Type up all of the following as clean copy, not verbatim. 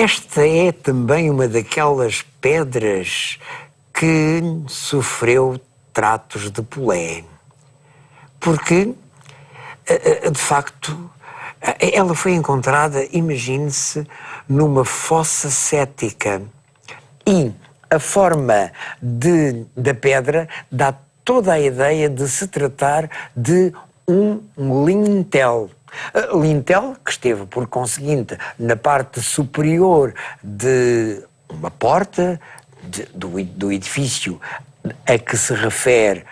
esta é também uma daquelas pedras que sofreu tratos de Pelé. Porque, de facto, ela foi encontrada, imagine-se, numa fossa cética. E a forma da pedra dá toda a ideia de se tratar de um lintel. Lintel que esteve, por conseguinte, na parte superior de uma porta do edifício a que se refere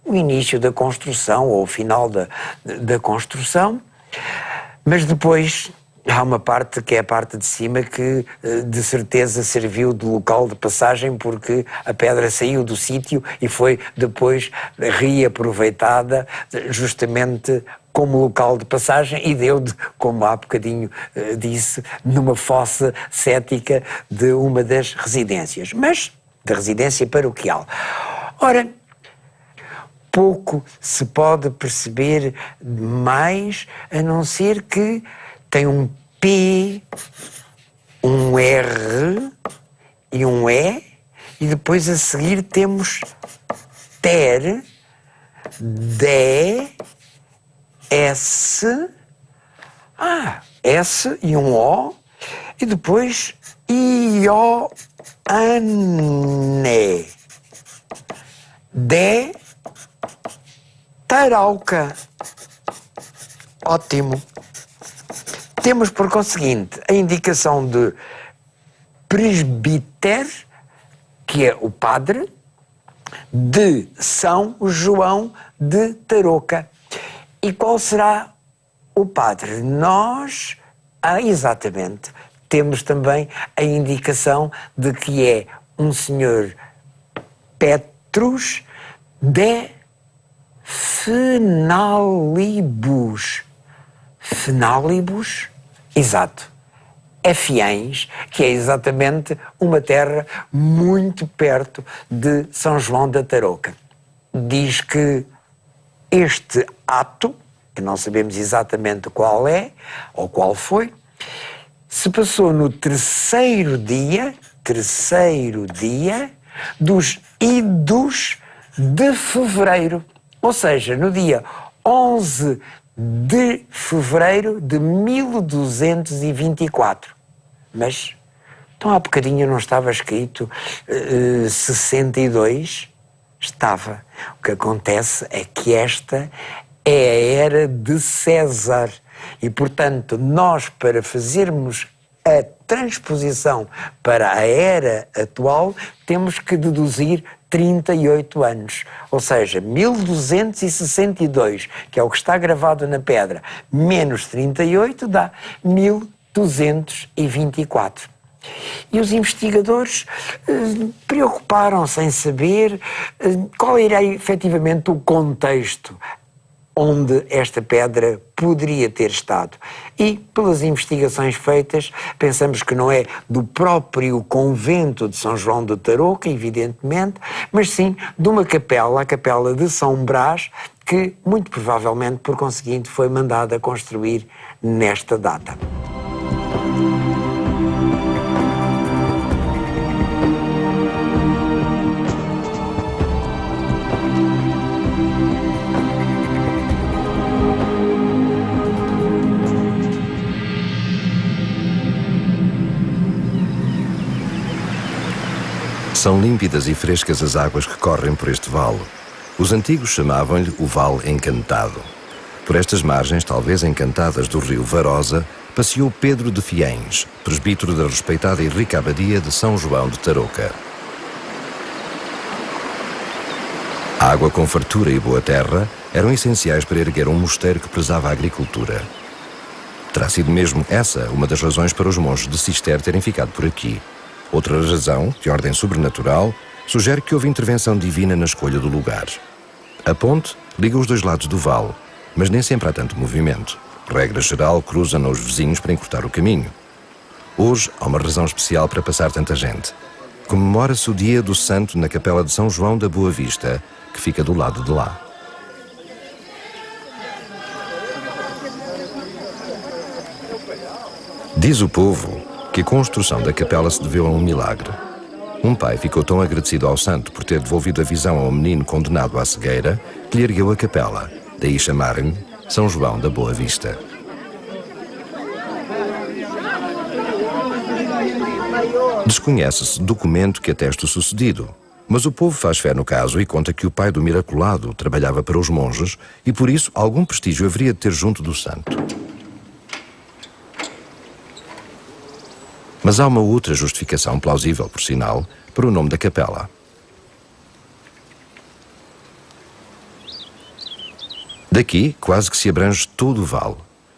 o início da construção ou o final da construção, mas depois há uma parte que é a parte de cima que de certeza serviu de local de passagem, porque a pedra saiu do sítio e foi depois reaproveitada justamente como local de passagem e deu, como há bocadinho disse, numa fossa cética de uma das residências, mas da residência paroquial. Ora, pouco se pode perceber mais, a não ser que tem um P, um R e um E, e depois a seguir temos ter, D, S, S e um O, e depois I, O, Ane, D, Tarauca. Ótimo. Temos, por conseguinte, a indicação de presbítero, que é o padre, de São João de Tarouca. E qual será o padre? Nós, exatamente, temos também a indicação de que é um senhor Petrus de Fenalibus. Fenalibus? Exato. É Fiães, que é exatamente uma terra muito perto de São João da Tarouca. Diz que este ato, que não sabemos exatamente qual é ou qual foi, se passou no terceiro dia dos idos de fevereiro. Ou seja, no dia 11 de fevereiro de 1224. Mas, tão há bocadinho não estava escrito 62? Estava. O que acontece é que esta é a era de César. E, portanto, nós, para fazermos a transposição para a era atual, temos que deduzir 38 anos, ou seja, 1262, que é o que está gravado na pedra, menos 38 dá 1224. E os investigadores preocuparam-se em saber qual era efetivamente o contexto onde esta pedra poderia ter estado. E, pelas investigações feitas, pensamos que não é do próprio convento de São João de Tarouca, evidentemente, mas sim de uma capela, a capela de São Brás, que, muito provavelmente, por conseguinte, foi mandada construir nesta data. São límpidas e frescas as águas que correm por este vale. Os antigos chamavam-lhe o Vale Encantado. Por estas margens, talvez encantadas do rio Varosa, passeou Pedro de Fiães, presbítero da respeitada e rica abadia de São João de Tarouca. A água com fartura e boa terra eram essenciais para erguer um mosteiro que prezava a agricultura. Terá sido mesmo essa uma das razões para os monges de Cister terem ficado por aqui. Outra razão, de ordem sobrenatural, sugere que houve intervenção divina na escolha do lugar. A ponte liga os dois lados do vale, mas nem sempre há tanto movimento. Regra geral, cruzam os vizinhos para encurtar o caminho. Hoje há uma razão especial para passar tanta gente. Comemora-se o dia do santo na capela de São João da Boa Vista, que fica do lado de lá. Diz o povo que a construção da capela se deveu a um milagre. Um pai ficou tão agradecido ao santo por ter devolvido a visão ao menino condenado à cegueira que lhe ergueu a capela, daí chamarem São João da Boa Vista. Desconhece-se documento que ateste o sucedido, mas o povo faz fé no caso e conta que o pai do miraculado trabalhava para os monges e por isso algum prestígio haveria de ter junto do santo. Mas há uma outra justificação plausível, por sinal, para o nome da capela. Daqui quase que se abrange todo o vale,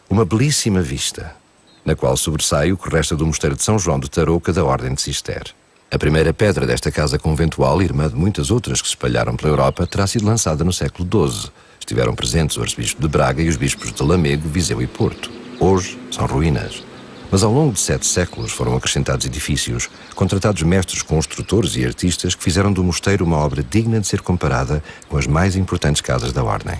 uma belíssima vista, na qual sobressai o que resta do mosteiro de São João de Tarouca da Ordem de Cister. A primeira pedra desta casa conventual, irmã de muitas outras que se espalharam pela Europa, terá sido lançada no século XII. Estiveram presentes o arcebispo de Braga e os bispos de Lamego, Viseu e Porto. Hoje são ruínas. Mas ao longo de 7 séculos foram acrescentados edifícios, contratados mestres construtores e artistas que fizeram do mosteiro uma obra digna de ser comparada com as mais importantes casas da Ordem.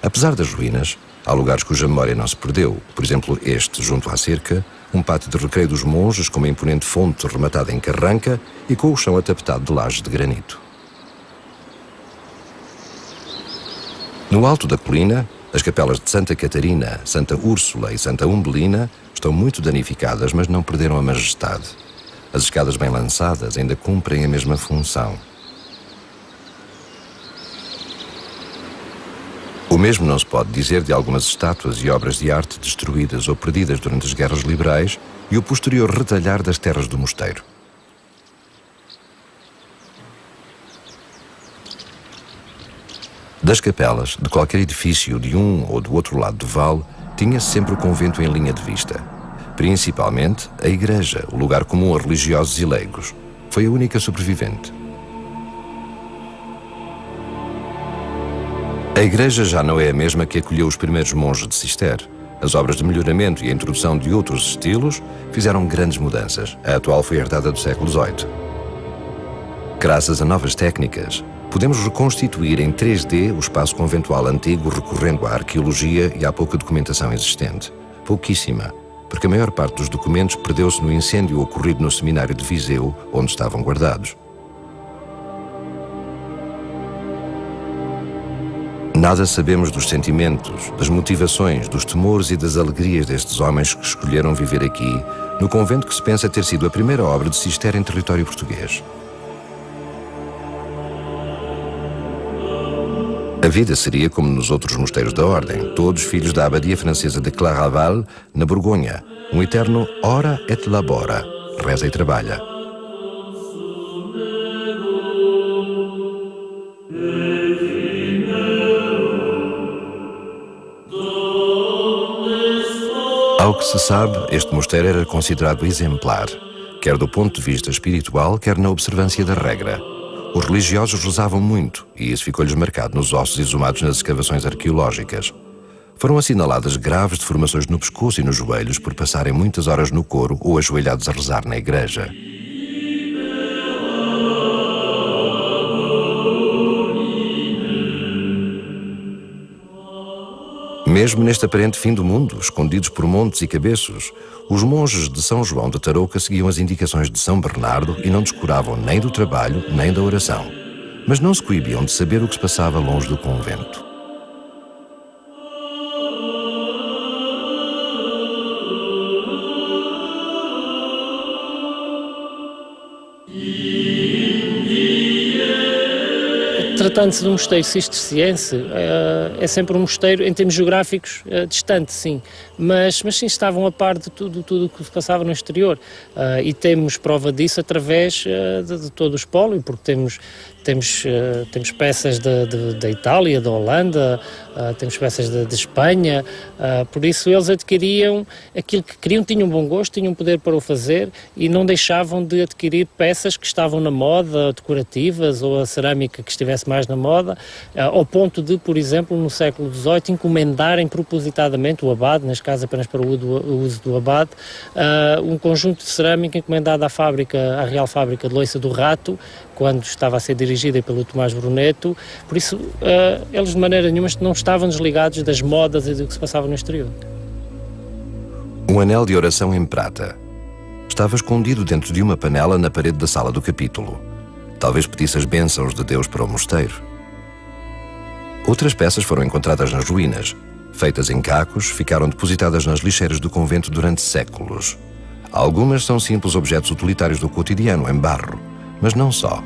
Apesar das ruínas, há lugares cuja memória não se perdeu, por exemplo este, junto à cerca, um pátio de recreio dos monges com uma imponente fonte rematada em carranca e com o chão atapetado de lajes de granito. No alto da colina, as capelas de Santa Catarina, Santa Úrsula e Santa Umbelina estão muito danificadas, mas não perderam a majestade. As escadas bem lançadas ainda cumprem a mesma função. O mesmo não se pode dizer de algumas estátuas e obras de arte destruídas ou perdidas durante as guerras liberais e o posterior retalhar das terras do mosteiro. Das capelas, de qualquer edifício de um ou do outro lado do vale, tinha-se sempre o convento em linha de vista. Principalmente a igreja, o lugar comum a religiosos e leigos. Foi a única sobrevivente. A igreja já não é a mesma que acolheu os primeiros monges de Cister. As obras de melhoramento e a introdução de outros estilos fizeram grandes mudanças. A atual foi herdada do século XVIII. Graças a novas técnicas, podemos reconstituir em 3D o espaço conventual antigo recorrendo à arqueologia e à pouca documentação existente. Pouquíssima, porque a maior parte dos documentos perdeu-se no incêndio ocorrido no seminário de Viseu, onde estavam guardados. Nada sabemos dos sentimentos, das motivações, dos temores e das alegrias destes homens que escolheram viver aqui, no convento que se pensa ter sido a primeira obra de Cister em território português. A vida seria como nos outros mosteiros da Ordem, todos filhos da abadia francesa de Claraval, na Borgonha, um eterno ora et labora, reza e trabalha. Ao que se sabe, este mosteiro era considerado exemplar, quer do ponto de vista espiritual, quer na observância da regra. Os religiosos rezavam muito e isso ficou-lhes marcado nos ossos exumados nas escavações arqueológicas. Foram assinaladas graves deformações no pescoço e nos joelhos por passarem muitas horas no coro ou ajoelhados a rezar na igreja. Mesmo neste aparente fim do mundo, escondidos por montes e cabeços, os monges de São João de Tarouca seguiam as indicações de São Bernardo e não descuravam nem do trabalho nem da oração. Mas não se coibiam de saber o que se passava longe do convento. Tratando-se de um mosteiro cisterciense, é sempre um mosteiro, em termos geográficos, distante, sim. Mas sim, estavam a par de tudo o que se passava no exterior. E temos prova disso através de todo o espólio, porque temos peças da Itália, da Holanda, temos peças de Espanha, por isso eles adquiriam aquilo que queriam, tinham bom gosto, tinham poder para o fazer e não deixavam de adquirir peças que estavam na moda, decorativas, ou a cerâmica que estivesse mais na moda, ao ponto de, por exemplo, no século XVIII, encomendarem propositadamente o abade, neste caso apenas para o uso do abade, um conjunto de cerâmica encomendado à Real Fábrica de Loiça do Rato, quando estava a ser dirigida pelo Tomás Bruneto. Por isso, eles de maneira nenhuma não estavam desligados das modas e do que se passava no exterior. Um anel de oração em prata. estava escondido dentro de uma panela na parede da sala do capítulo. Talvez pedisse as bênçãos de Deus para o mosteiro. Outras peças foram encontradas nas ruínas. Feitas em cacos, ficaram depositadas nas lixeiras do convento durante séculos. Algumas são simples objetos utilitários do cotidiano, em barro, mas não só.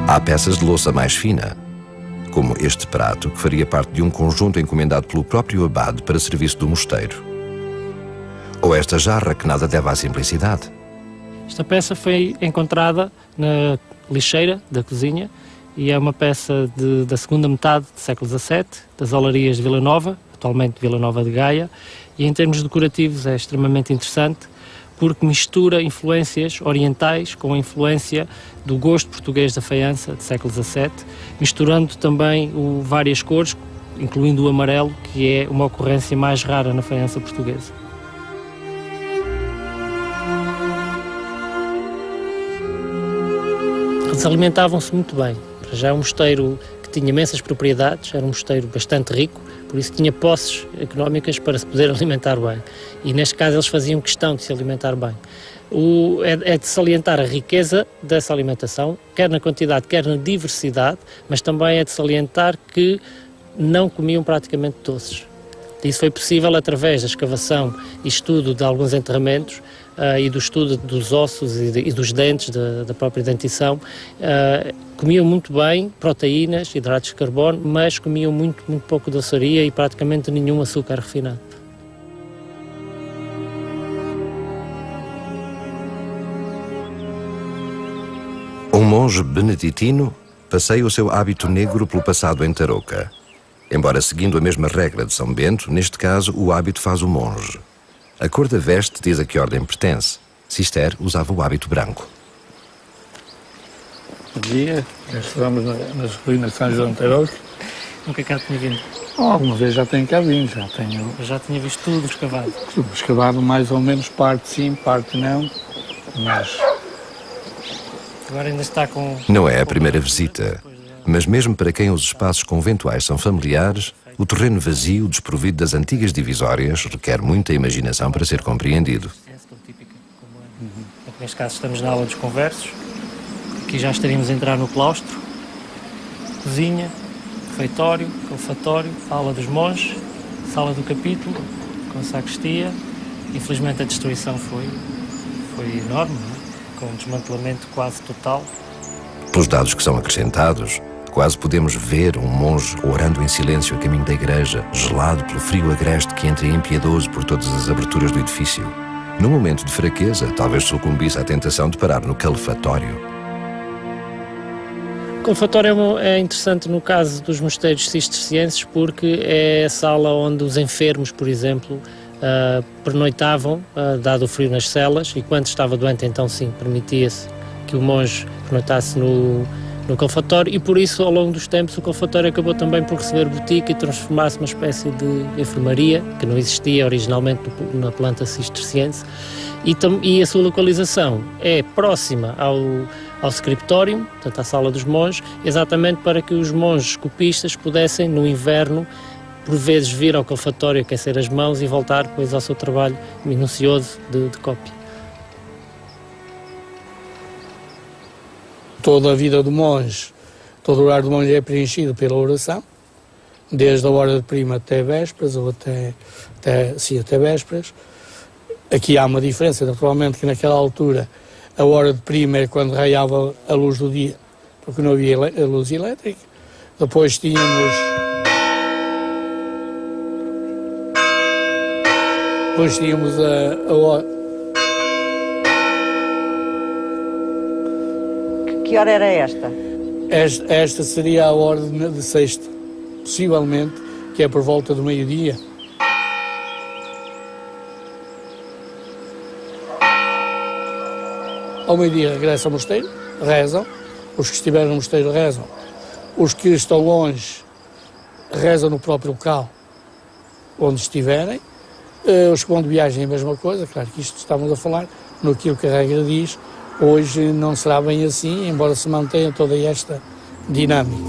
Há peças de louça mais fina, como este prato, que faria parte de um conjunto encomendado pelo próprio abade para serviço do mosteiro. Ou esta jarra que nada deve à simplicidade. Esta peça foi encontrada na lixeira da cozinha e é uma peça da segunda metade do século XVII, das olarias de Vila Nova, atualmente Vila Nova de Gaia, e em termos decorativos é extremamente interessante porque mistura influências orientais com a influência do gosto português da faiança do século XVII, misturando também várias cores, incluindo o amarelo, que é uma ocorrência mais rara na faiança portuguesa. Eles alimentavam-se muito bem. Já é um mosteiro que tinha imensas propriedades, era um mosteiro bastante rico, por isso tinha posses económicas para se poder alimentar bem. E neste caso eles faziam questão de se alimentar bem. É de salientar a riqueza dessa alimentação, quer na quantidade, quer na diversidade, mas também é de salientar que não comiam praticamente doces. Isso foi possível através da escavação e estudo de alguns enterramentos e do estudo dos ossos e dos dentes da própria dentição. Comiam muito bem proteínas, hidratos de carbono, mas comiam muito pouco doçaria e praticamente nenhum açúcar refinado. Um monge beneditino passeia o seu hábito negro pelo passado em Tarouca. Embora seguindo a mesma regra de São Bento, neste caso o hábito faz o monge. A cor da veste diz a que ordem pertence. Cister usava o hábito branco. Bom dia, estamos nas ruínas de São João de Tarouca. Nunca cá tinha vindo? Alguma vez já tenho cá vindo, Já tinha visto tudo escavado? Tudo escavado, mais ou menos, parte sim, parte não, mas... Agora ainda está com... Não é a primeira visita, mas mesmo para quem os espaços conventuais são familiares, o terreno vazio, desprovido das antigas divisórias, requer muita imaginação para ser compreendido. Neste caso estamos na aula dos conversos. Aqui já estaríamos a entrar no claustro, cozinha, refeitório, calfatório, aula dos monges, sala do capítulo, com sacristia. Infelizmente a destruição foi enorme, não é? Com um desmantelamento quase total. Pelos dados que são acrescentados, quase podemos ver um monge orando em silêncio a caminho da igreja, gelado pelo frio agreste que entra impiedoso por todas as aberturas do edifício. Num momento de fraqueza, talvez sucumbisse à tentação de parar no calefatório. O calefatório é interessante no caso dos mosteiros cistercienses porque é a sala onde os enfermos, por exemplo, pernoitavam, dado o frio nas celas, e quando estava doente então sim, permitia-se que o monge pernoitasse no calefatório, e por isso ao longo dos tempos o calefatório acabou também por receber botica e transformar-se numa espécie de enfermaria que não existia originalmente na planta cisterciense, e a sua localização é próxima ao scriptorium, portanto à sala dos monges, exatamente para que os monges copistas pudessem no inverno por vezes vir ao calefatório aquecer as mãos e voltar depois ao seu trabalho minucioso de cópia. Toda a vida do monge, todo o horário do monge é preenchido pela oração, desde a hora de prima até vésperas, ou até vésperas. Aqui há uma diferença, naturalmente, que naquela altura a hora de prima é quando raiava a luz do dia, porque não havia a luz elétrica. Depois tínhamos a hora... Que hora era esta? Esta seria a hora de sexta, possivelmente, que é por volta do meio-dia. Ao meio-dia regressam ao mosteiro, rezam. Os que estiverem no mosteiro rezam. Os que estão longe rezam no próprio local onde estiverem. Os que vão de viagem é a mesma coisa, claro que isto estamos a falar no que a regra diz. Hoje não será bem assim, embora se mantenha toda esta dinâmica.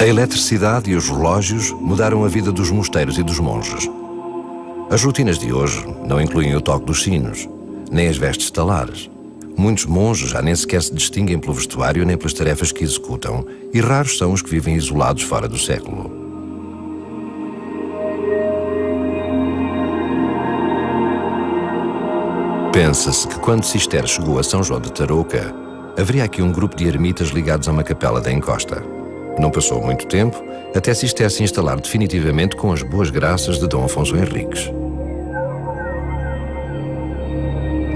eletricidade e os relógios mudaram a vida dos mosteiros e dos monges. As rotinas de hoje não incluem o toque dos sinos, nem as vestes talares. Muitos monges já nem sequer se distinguem pelo vestuário nem pelas tarefas que executam, e raros são os que vivem isolados fora do século. Pensa-se que quando Cister chegou a São João de Tarouca, haveria aqui um grupo de ermitas ligados a uma capela da encosta. Não passou muito tempo até Cister se instalar definitivamente com as boas graças de Dom Afonso Henriques.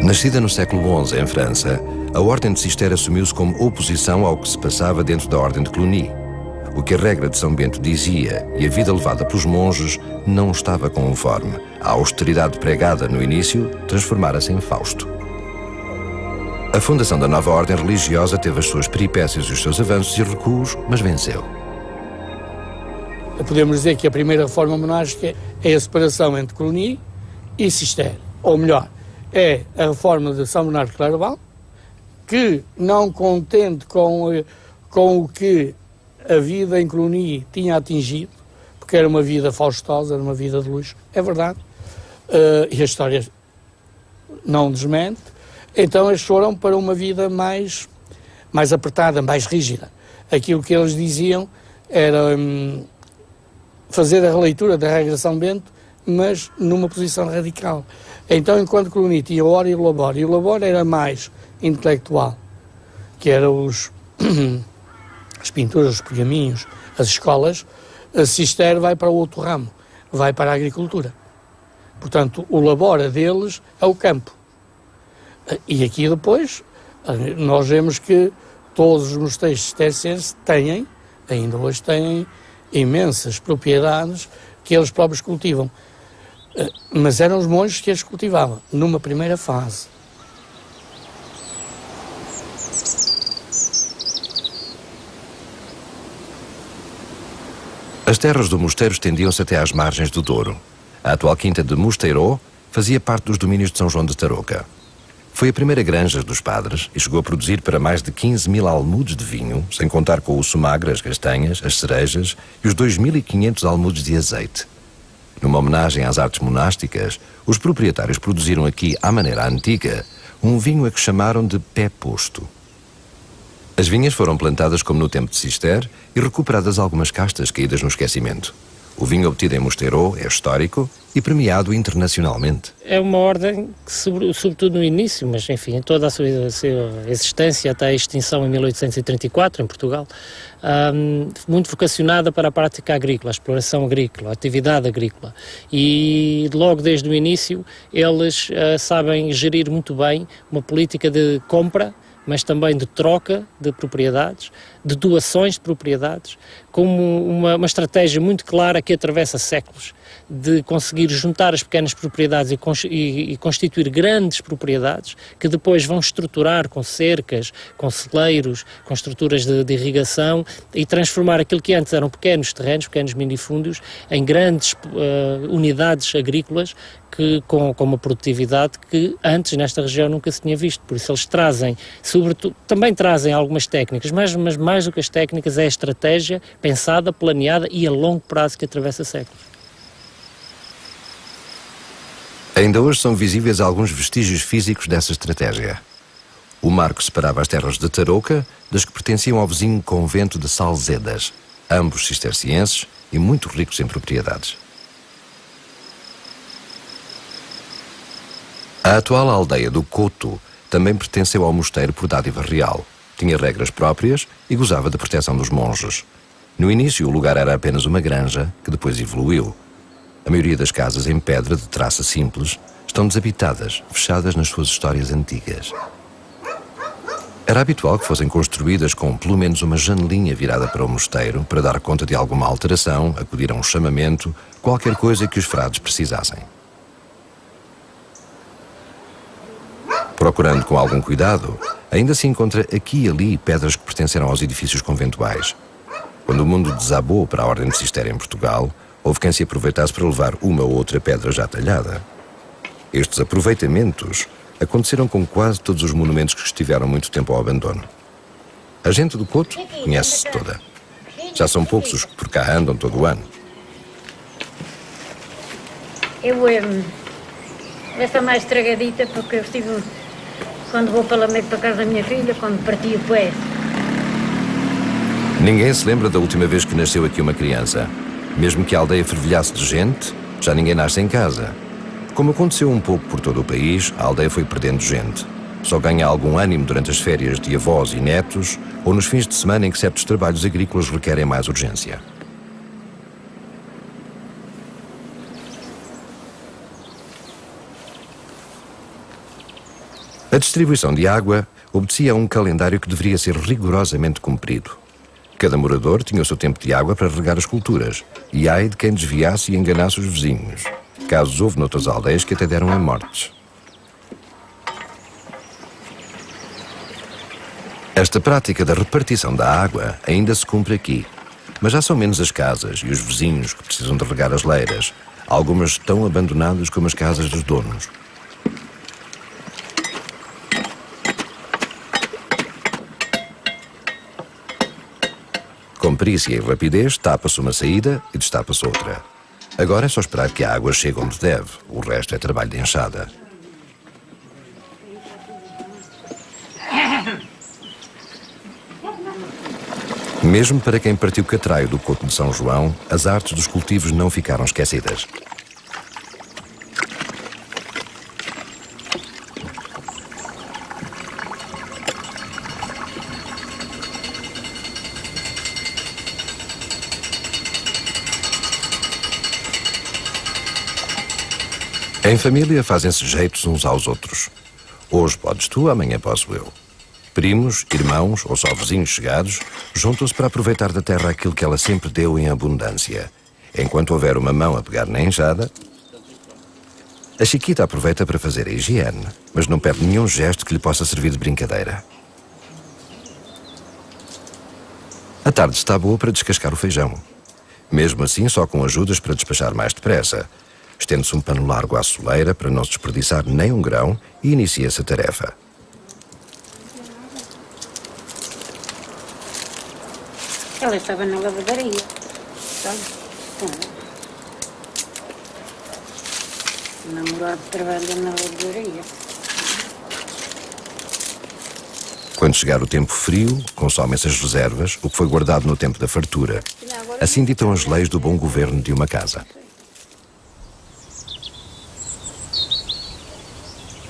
Nascida no século XI em França, a Ordem de Cister assumiu-se como oposição ao que se passava dentro da Ordem de Cluny. O que a regra de São Bento dizia e a vida levada pelos monges não estava conforme. A austeridade pregada no início transformara-se em Fausto. A fundação da nova ordem religiosa teve as suas peripécias e os seus avanços e recuos, mas venceu. Podemos dizer que a primeira reforma monástica é a separação entre Cluny e Cister. Ou melhor, é a reforma de São Bernardo de Claraval, que, não contente com o que a vida em Cluny tinha atingido, porque era uma vida faustosa, era uma vida de luxo, é verdade, e a história não desmente, então eles foram para uma vida mais apertada, mais rígida. Aquilo que eles diziam era fazer a releitura da regra de São Bento, mas numa posição radical. Então, enquanto Cluny tinha o ora e o labor, e o labor era mais intelectual, que eram as pinturas, os pergaminhos, as escolas, a Cister vai para o outro ramo, vai para a agricultura. Portanto, o labor deles é o campo. E aqui depois, nós vemos que todos os mosteiros cistercienses têm, ainda hoje têm, imensas propriedades que eles próprios cultivam. Mas eram os monges que as cultivavam, numa primeira fase. As terras do mosteiro estendiam-se até às margens do Douro. A atual quinta de Mosteiró fazia parte dos domínios de São João de Tarouca. Foi a primeira granja dos padres e chegou a produzir para mais de 15.000 almudes de vinho, sem contar com o sumagra, as castanhas, as cerejas e os 2.500 almudes de azeite. Numa homenagem às artes monásticas, os proprietários produziram aqui, à maneira antiga, um vinho a que chamaram de pé posto. As vinhas foram plantadas como no tempo de Cister e recuperadas algumas castas caídas no esquecimento. O vinho obtido em Mosteiró é histórico e premiado internacionalmente. É uma ordem que, sobretudo no início, mas enfim, em toda a sua existência, até a extinção em 1834, em Portugal, muito vocacionada para a prática agrícola, a exploração agrícola, a atividade agrícola. E logo desde o início eles sabem gerir muito bem uma política de compra, mas também de troca de propriedades, de doações de propriedades, como uma estratégia muito clara que atravessa séculos, de conseguir juntar as pequenas propriedades e constituir grandes propriedades que depois vão estruturar com cercas, com celeiros, com estruturas de irrigação e transformar aquilo que antes eram pequenos terrenos, pequenos minifúndios, em grandes unidades agrícolas com uma produtividade que antes nesta região nunca se tinha visto. Por isso eles trazem, sobretudo, também trazem algumas técnicas, mas mais do que as técnicas é a estratégia pensada, planeada e a longo prazo que atravessa séculos. Ainda hoje são visíveis alguns vestígios físicos dessa estratégia. O marco separava as terras de Tarouca das que pertenciam ao vizinho convento de Salzedas, ambos cistercienses e muito ricos em propriedades. A atual aldeia do Coto também pertenceu ao mosteiro por dádiva real. Tinha regras próprias e gozava da proteção dos monges. No início, o lugar era apenas uma granja, que depois evoluiu. A maioria das casas em pedra de traça simples estão desabitadas, fechadas nas suas histórias antigas. Era habitual que fossem construídas com pelo menos uma janelinha virada para o mosteiro para dar conta de alguma alteração, acudir a um chamamento, qualquer coisa que os frades precisassem. Procurando com algum cuidado, ainda se encontra aqui e ali pedras que pertenceram aos edifícios conventuais. Quando o mundo desabou para a Ordem de Cister em Portugal, houve quem se aproveitasse para levar uma ou outra pedra já talhada. Estes aproveitamentos aconteceram com quase todos os monumentos que estiveram muito tempo ao abandono. A gente do Coto conhece-se toda. Já são poucos os que por cá andam todo o ano. Esta mais estragadita, porque eu estive, quando vou para Lameiro, para casa da minha filha, quando parti o pé. Ninguém se lembra da última vez que nasceu aqui uma criança. Mesmo que a aldeia fervilhasse de gente, já ninguém nasce em casa. Como aconteceu um pouco por todo o país, a aldeia foi perdendo gente. Só ganha algum ânimo durante as férias de avós e netos ou nos fins de semana em que certos trabalhos agrícolas requerem mais urgência. A distribuição de água obedecia a um calendário que deveria ser rigorosamente cumprido. Cada morador tinha o seu tempo de água para regar as culturas, e ai de quem desviasse e enganasse os vizinhos. Casos houve noutras aldeias que até deram em mortes. Esta prática da repartição da água ainda se cumpre aqui, mas já são menos as casas e os vizinhos que precisam de regar as leiras, algumas tão abandonadas como as casas dos donos. Com perícia e rapidez, tapa-se uma saída e destapa-se outra. Agora é só esperar que a água chegue onde deve. O resto é trabalho de enxada. Mesmo para quem partiu catraio do Couto de São João, as artes dos cultivos não ficaram esquecidas. Em família fazem-se jeitos uns aos outros. Hoje podes tu, amanhã posso eu. Primos, irmãos ou só vizinhos chegados juntam-se para aproveitar da terra aquilo que ela sempre deu em abundância. Enquanto houver uma mão a pegar na enxada, a Chiquita aproveita para fazer a higiene, mas não perde nenhum gesto que lhe possa servir de brincadeira. A tarde está boa para descascar o feijão. Mesmo assim, só com ajudas para despachar mais depressa. Estende-se um pano largo à soleira para não se desperdiçar nem um grão e inicia-se a tarefa. Ela estava na lavadaria. O namorado trabalha na lavadaria. Quando chegar o tempo frio, consomem-se as reservas, o que foi guardado no tempo da fartura. Assim ditam as leis do bom governo de uma casa.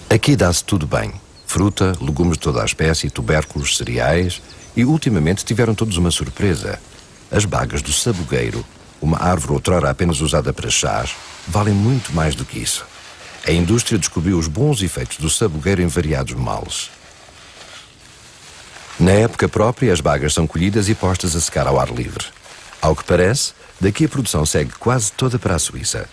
Aqui dá-se tudo bem. Fruta, legumes de toda a espécie, tubérculos, cereais e, ultimamente, tiveram todos uma surpresa. As bagas do sabugueiro, uma árvore outrora apenas usada para chás, valem muito mais do que isso. A indústria descobriu os bons efeitos do sabugueiro em variados males. Na época própria, as bagas são colhidas e postas a secar ao ar livre. Ao que parece, daqui a produção segue quase toda para a Suíça.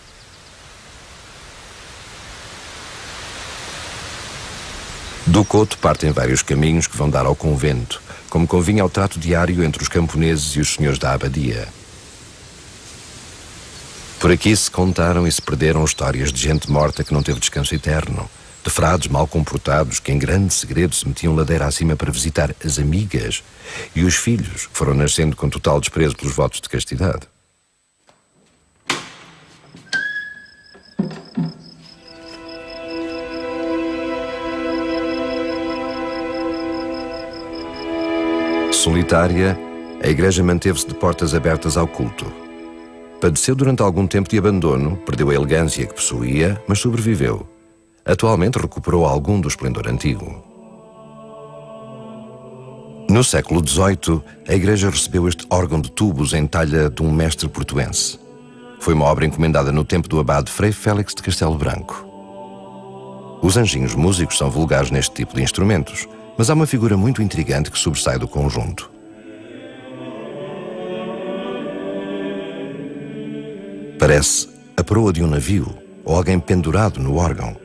Do Couto partem vários caminhos que vão dar ao convento, como convinha ao trato diário entre os camponeses e os senhores da abadia. Por aqui se contaram e se perderam histórias de gente morta que não teve descanso eterno, de frades mal comportados que em grande segredo se metiam ladeira acima para visitar as amigas, e os filhos que foram nascendo com total desprezo pelos votos de castidade. Solitária, a igreja manteve-se de portas abertas ao culto. Padeceu durante algum tempo de abandono, perdeu a elegância que possuía, mas sobreviveu. Atualmente recuperou algum do esplendor antigo. No século XVIII, a igreja recebeu este órgão de tubos em talha de um mestre portuense. Foi uma obra encomendada no tempo do abade Frei Félix de Castelo Branco. Os anjinhos músicos são vulgares neste tipo de instrumentos, mas há uma figura muito intrigante que sobressai do conjunto. Parece a proa de um navio ou alguém pendurado no órgão.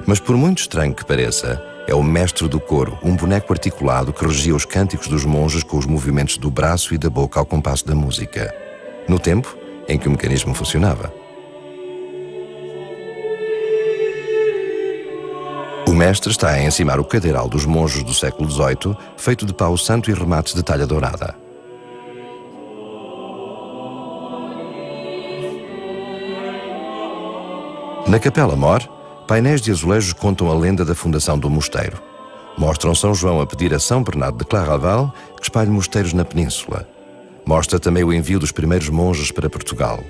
Mas por muito estranho que pareça, é o mestre do coro, um boneco articulado que regia os cânticos dos monges com os movimentos do braço e da boca ao compasso da música, no tempo em que o mecanismo funcionava. O mestre está a encimar o cadeiral dos monges do século XVIII, feito de pau santo e remates de talha dourada. Na Capela Mor, painéis de azulejos contam a lenda da fundação do mosteiro. Mostram São João a pedir a São Bernardo de Claraval que espalhe mosteiros na península. Mostra também o envio dos primeiros monges para Portugal.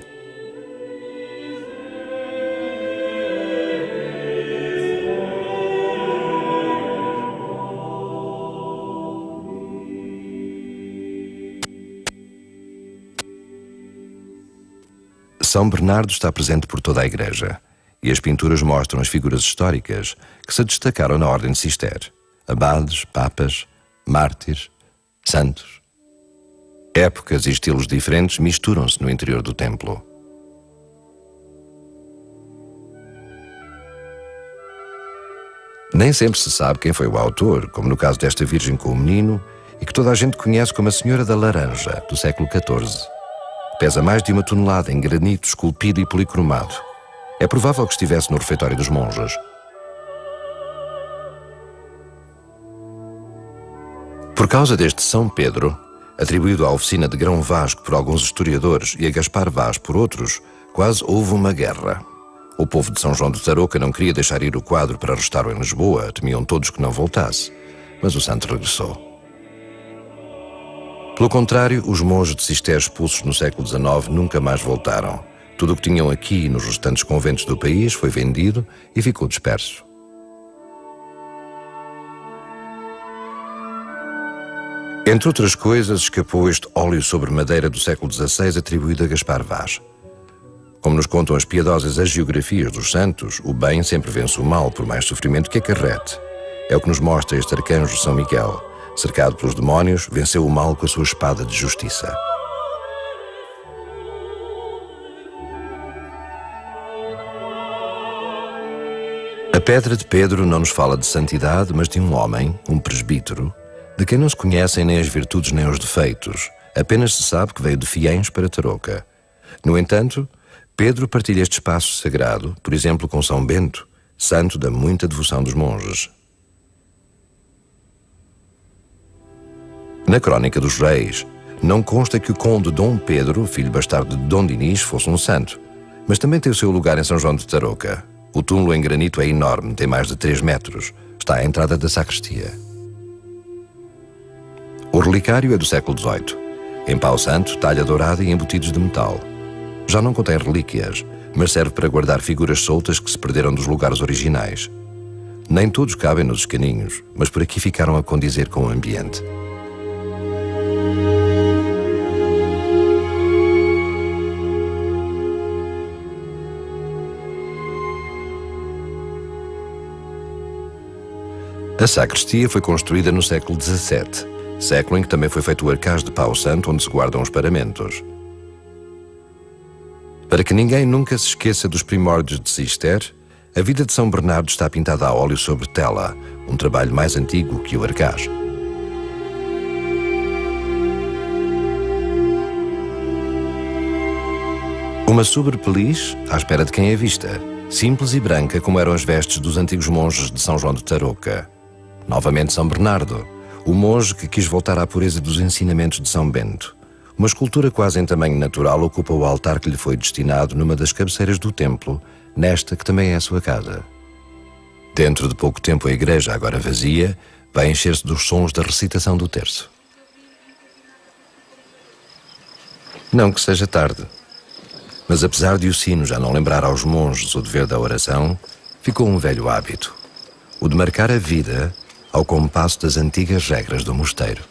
São Bernardo está presente por toda a igreja e as pinturas mostram as figuras históricas que se destacaram na Ordem de Cister: abades, papas, mártires, santos. Épocas e estilos diferentes misturam-se no interior do templo. Nem sempre se sabe quem foi o autor, como no caso desta Virgem com o Menino, e que toda a gente conhece como a Senhora da Laranja, do século XIV. Pesa mais de 1 tonelada em granito esculpido e policromado. É provável que estivesse no refeitório dos monges. Por causa deste São Pedro, atribuído à oficina de Grão Vasco por alguns historiadores e a Gaspar Vaz por outros, quase houve uma guerra. O povo de São João de Tarouca não queria deixar ir o quadro para restauro em Lisboa, temiam todos que não voltasse, mas o santo regressou. Pelo contrário, os monges de Cister expulsos no século XIX nunca mais voltaram. Tudo o que tinham aqui e nos restantes conventos do país foi vendido e ficou disperso. Entre outras coisas, escapou este óleo sobre madeira do século XVI atribuído a Gaspar Vaz. Como nos contam as piedosas hagiografias dos santos, o bem sempre vence o mal, por mais sofrimento que acarrete. É o que nos mostra este arcanjo São Miguel. Cercado pelos demónios, venceu o mal com a sua espada de justiça. A pedra de Pedro não nos fala de santidade, mas de um homem, um presbítero, de quem não se conhecem nem as virtudes nem os defeitos. Apenas se sabe que veio de Fiães para Tarouca. No entanto, Pedro partilha este espaço sagrado, por exemplo, com São Bento, santo da muita devoção dos monges. Na Crónica dos Reis, não consta que o conde Dom Pedro, filho bastardo de Dom Dinis, fosse um santo, mas também tem o seu lugar em São João de Tarouca. O túmulo em granito é enorme, tem mais de 3 metros, está à entrada da sacristia. O relicário é do século XVIII, em pau santo, talha dourada e embutidos de metal. Já não contém relíquias, mas serve para guardar figuras soltas que se perderam dos lugares originais. Nem todos cabem nos escaninhos, mas por aqui ficaram a condizer com o ambiente. A sacristia foi construída no século XVII, século em que também foi feito o arcaz de pau santo onde se guardam os paramentos. Para que ninguém nunca se esqueça dos primórdios de Cister, a vida de São Bernardo está pintada a óleo sobre tela, um trabalho mais antigo que o arcaz. Uma sobrepeliz à espera de quem a vista, simples e branca como eram as vestes dos antigos monges de São João de Tarouca. Novamente São Bernardo, o monge que quis voltar à pureza dos ensinamentos de São Bento. Uma escultura quase em tamanho natural ocupa o altar que lhe foi destinado numa das cabeceiras do templo, nesta que também é a sua casa. Dentro de pouco tempo a igreja, agora vazia, vai encher-se dos sons da recitação do terço. Não que seja tarde, mas apesar de o sino já não lembrar aos monges o dever da oração, ficou um velho hábito, o de marcar a vida ao compasso das antigas regras do mosteiro.